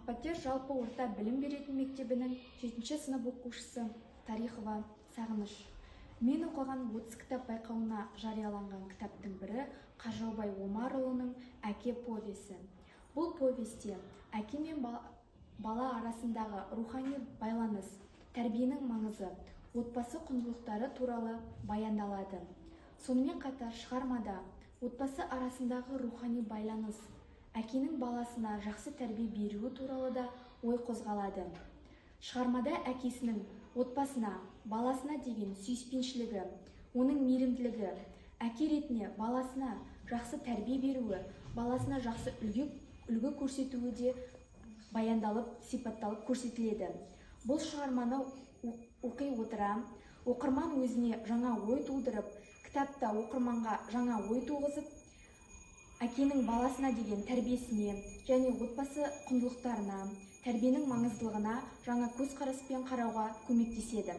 Ақбатер жалпы орта білім беретін мектебінің 7-ші сынып оқушысы Тарихова Сағыныш. Мен оқыған 30 кітап байқауына жарияланған кітаптың бірі Қажаубай Омарұлының «Әке повесі». Бұл повесте әке мен бала арасындағы рухани байланыс, тәрбиенің маңызы, отбасы құндылықтары туралы баяндалады. Сонымен қатар шығармада отбасы арасындағы рухани байланыс, әкенің баласына жақсы тәрбие беруі туралы да ой қозғалады. Шығармада әкесінің отбасына, баласына деген сүйіспеншілігі, оның мейірімділігі, әке ретінде баласына жақсы тәрбие беруі, баласына жақсы үлгі көрсетуі де баяндалып, сипатталып көрсетіледі. Бұл шығарманы оқи отыра, оқырман өзіне жаңа ой тудырып, кітапта оқырманға жаңа ой туғызып, әкенің баласына деген тәрбиесіне және отбасы құндылықтарына, тәрбиенің маңыздылығына жаңа көзқараспен қарауға көмектеседі.